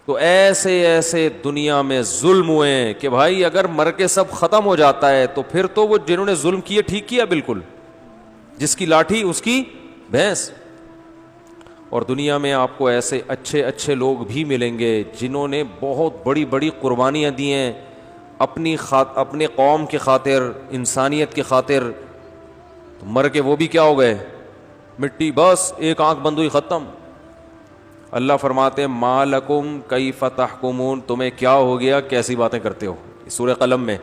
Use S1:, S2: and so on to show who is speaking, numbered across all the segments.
S1: تو ایسے ایسے دنیا میں ظلم ہوئے کہ بھائی اگر مر کے سب ختم ہو جاتا ہے تو پھر تو وہ جنہوں نے ظلم کیے ٹھیک کیا بالکل، جس کی لاٹھی اس کی بھینس. اور دنیا میں آپ کو ایسے اچھے اچھے لوگ بھی ملیں گے جنہوں نے بہت بڑی بڑی قربانیاں دی ہیں اپنے قوم کی خاطر، انسانیت کی خاطر. تو مر کے وہ بھی کیا ہو گئے؟ مٹی، بس ایک آنکھ بند ہوئی، ختم. اللہ فرماتے ہیں ما لکم کیف تحکمون، تمہیں کیا ہو گیا، کیسی باتیں کرتے ہو. سورہ قلم میں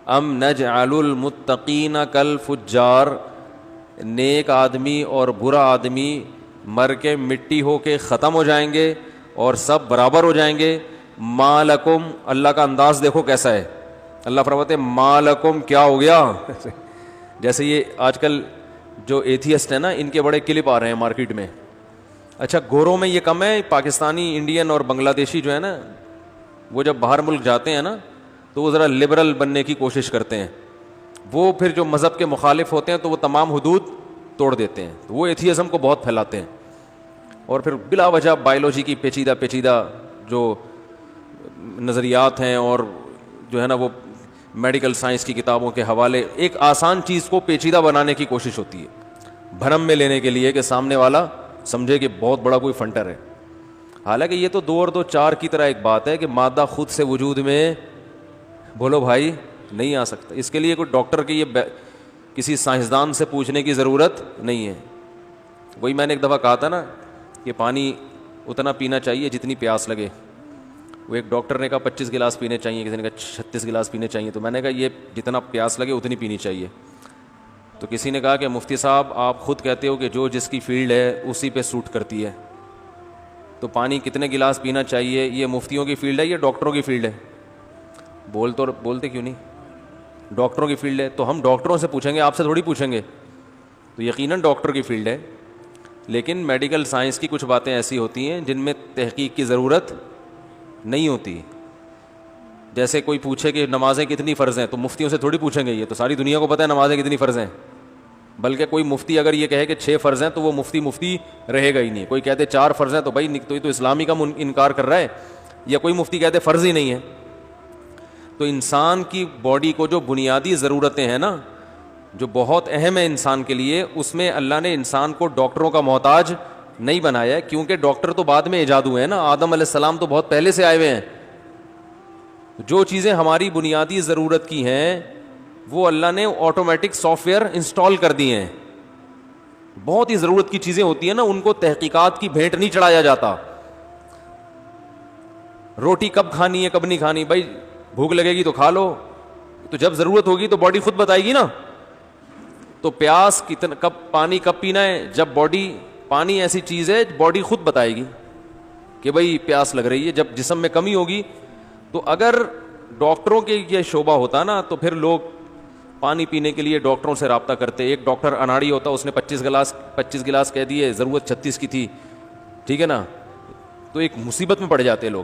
S1: ام نجعل المتقین کالفجار، نیک آدمی اور برا آدمی مر کے مٹی ہو کے ختم ہو جائیں گے اور سب برابر ہو جائیں گے. ما لکم، اللہ کا انداز دیکھو کیسا ہے. اللہ فرماتے ہیں ما لکم، کیا ہو گیا. جیسے یہ آج کل جو ایتھیسٹ ہیں نا، ان کے بڑے کلپ آ رہے ہیں مارکیٹ میں. اچھا گوروں میں یہ کم ہے، پاکستانی، انڈین اور بنگلہ دیشی جو ہے نا، وہ جب باہر ملک جاتے ہیں نا تو وہ ذرا لبرل بننے کی کوشش کرتے ہیں. وہ پھر جو مذہب کے مخالف ہوتے ہیں تو وہ تمام حدود توڑ دیتے ہیں. تو وہ ایتھیزم کو بہت پھیلاتے ہیں اور پھر بلا وجہ بائیولوجی کی پیچیدہ جو نظریات ہیں اور جو ہے نا وہ میڈیکل سائنس کی کتابوں کے حوالے، ایک آسان چیز کو پیچیدہ بنانے کی کوشش ہوتی ہے بھرم میں لینے کے لیے کہ سامنے والا سمجھے کہ بہت بڑا کوئی فنٹر ہے. حالانکہ یہ تو 2 اور 2 4 کی طرح ایک بات ہے کہ مادہ خود سے وجود میں، بولو بھائی، نہیں آ سکتا. اس کے لیے کوئی ڈاکٹر کی یہ کسی سائنسدان سے پوچھنے کی ضرورت نہیں ہے. وہی میں نے ایک دفعہ کہا تھا نا کہ پانی اتنا پینا چاہیے جتنی پیاس لگے. وہ ایک ڈاکٹر نے کہا 25 گلاس پینے چاہیے، کسی نے کہا 36 گلاس پینے چاہیے. تو میں نے کہا یہ جتنا پیاس لگے اتنی پینی چاہیے. تو کسی نے کہا کہ مفتی صاحب آپ خود کہتے ہو کہ جو جس کی فیلڈ ہے اسی پہ سوٹ کرتی ہے، تو پانی کتنے گلاس پینا چاہیے یہ مفتیوں کی فیلڈ ہے یا ڈاکٹروں کی فیلڈ ہے؟ بولتے کیوں نہیں؟ ڈاکٹروں کی فیلڈ ہے تو ہم ڈاکٹروں سے پوچھیں گے، آپ سے تھوڑی پوچھیں گے. تو یقیناً ڈاکٹر کی فیلڈ ہے. لیکن میڈیکل سائنس کی کچھ باتیں ایسی ہوتی ہیں جن میں تحقیق کی ضرورت نہیں ہوتی. جیسے کوئی پوچھے کہ نمازیں کتنی فرض ہیں تو مفتیوں سے تھوڑی پوچھیں گے، یہ تو ساری دنیا کو پتہ ہے نمازیں کتنی فرض ہیں. بلکہ کوئی مفتی اگر یہ کہے کہ 6 فرض ہیں تو وہ مفتی رہے گا ہی نہیں. کوئی کہتے 4 فرض ہیں تو بھائی تو یہ تو اسلامی کا انکار کر رہا ہے. یا کوئی مفتی کہتے فرض ہی نہیں ہے. تو انسان کی باڈی کو جو بنیادی ضرورتیں ہیں نا، جو بہت اہم ہے انسان کے لیے، اس میں اللہ نے انسان کو ڈاکٹروں کا محتاج نہیں بنایا ہے. کیونکہ ڈاکٹر تو بعد میں ایجاد ہوئے ہیں نا، آدم علیہ السلام تو بہت پہلے سے آئے ہوئے ہیں. جو چیزیں ہماری بنیادی ضرورت کی ہیں وہ اللہ نے آٹومیٹک سافٹ ویئر انسٹال کر دیے ہیں. بہت ہی ضرورت کی چیزیں ہوتی ہیں نا، ان کو تحقیقات کی بھیٹ نہیں چڑھایا جاتا. روٹی کب کھانی ہے کب نہیں کھانی، بھائی بھوک لگے گی تو کھا لو، تو جب ضرورت ہوگی تو باڈی خود بتائے گی نا. تو پیاس کتنا، کب پانی کب پینا ہے، جب باڈی، پانی ایسی چیز ہے باڈی خود بتائے گی کہ بھائی پیاس لگ رہی ہے. جب جسم میں کمی ہوگی تو اگر ڈاکٹروں کے یہ شعبہ ہوتا نا تو پھر لوگ پانی پینے کے لیے ڈاکٹروں سے رابطہ کرتے. ایک ڈاکٹر اناڑی ہوتا، اس نے 25 گلاس کہہ دیے، ضرورت 36 کی تھی، ٹھیک ہے نا، تو ایک مصیبت میں پڑ جاتے لوگ.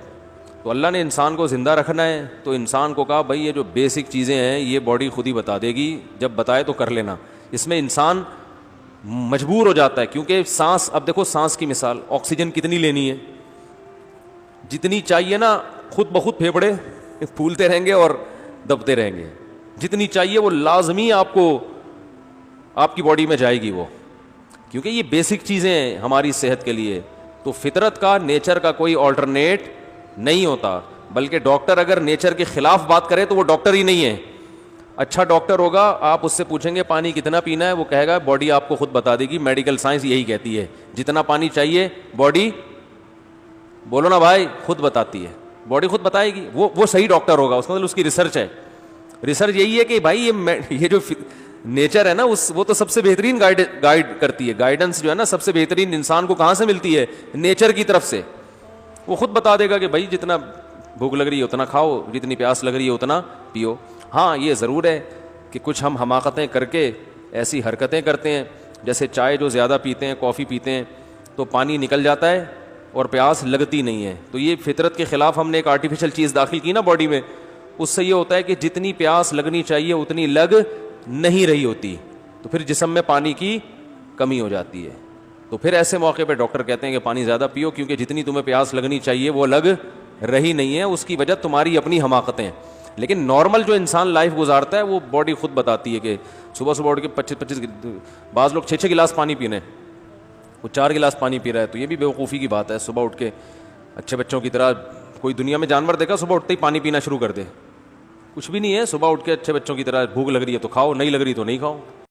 S1: تو اللہ نے انسان کو زندہ رکھنا ہے تو انسان کو کہا بھائی یہ جو بیسک چیزیں ہیں یہ باڈی خود ہی بتا دے گی، جب بتائے تو کر لینا. اس میں انسان مجبور ہو جاتا ہے کیونکہ سانس، اب دیکھو سانس کی مثال، آکسیجن کتنی لینی ہے، جتنی چاہیے نا خود بخود پھیپھڑے پھولتے رہیں گے اور دبتے رہیں گے. جتنی چاہیے وہ لازمی آپ کو، آپ کی باڈی میں جائے گی وہ، کیونکہ یہ بیسک چیزیں ہیں ہماری صحت کے لیے. تو فطرت کا، نیچر کا کوئی آلٹرنیٹ نہیں ہوتا. بلکہ ڈاکٹر اگر نیچر کے خلاف بات کرے تو وہ ڈاکٹر ہی نہیں ہے. اچھا ڈاکٹر ہوگا، آپ اس سے پوچھیں گے پانی کتنا پینا ہے، وہ کہے گا باڈی آپ کو خود بتا دے گی. میڈیکل سائنس یہی کہتی ہے جتنا پانی چاہیے باڈی، بولو نا بھائی، خود بتاتی ہے، باڈی خود بتائے گی. وہ صحیح ڈاکٹر ہوگا، اس کا مطلب اس کی ریسرچ ہے. ریسرچ یہی ہے کہ بھائی یہ جو نیچر ہے نا وہ تو سب سے بہترین گائیڈ کرتی ہے. گائیڈنس جو ہے نا سب سے بہترین انسان کو کہاں سے ملتی ہے؟ نیچر کی طرف سے. وہ خود بتا دے گا کہ بھائی جتنا بھوک لگ رہی ہے اتنا کھاؤ، جتنی پیاس لگ رہی ہے اتنا پیو. ہاں یہ ضرور ہے کہ کچھ ہم حماقتیں کر کے ایسی حرکتیں کرتے ہیں، جیسے چائے جو زیادہ پیتے ہیں، کافی پیتے ہیں تو پانی نکل جاتا ہے اور پیاس لگتی نہیں ہے. تو یہ فطرت کے خلاف ہم نے ایک آرٹیفیشل چیز داخل کی نا باڈی میں، اس سے یہ ہوتا ہے کہ جتنی پیاس لگنی چاہیے اتنی لگ نہیں رہی ہوتی، تو پھر جسم میں پانی کی کمی ہو جاتی ہے. تو پھر ایسے موقع پہ ڈاکٹر کہتے ہیں کہ پانی زیادہ پیو، کیونکہ جتنی تمہیں پیاس لگنی چاہیے وہ لگ رہی نہیں ہے، اس کی وجہ تمہاری اپنی حماقتیں ہیں. لیکن نارمل جو انسان لائف گزارتا ہے وہ باڈی خود بتاتی ہے کہ صبح صبح اٹھ کے 25 بعض لوگ 6 گلاس پانی پینے، وہ 4 گلاس پانی پی رہا ہے، تو یہ بھی بیوقوفی کی بات ہے. صبح اٹھ کے اچھے بچوں کی طرح، کوئی دنیا میں جانور دیکھا صبح اٹھتے ہی پانی پینا شروع کر دے؟ کچھ بھی نہیں ہے. صبح اٹھ کے اچھے بچوں کی طرح بھوک لگ رہی ہے تو کھاؤ، نہیں لگ رہی تو نہیں کھاؤ.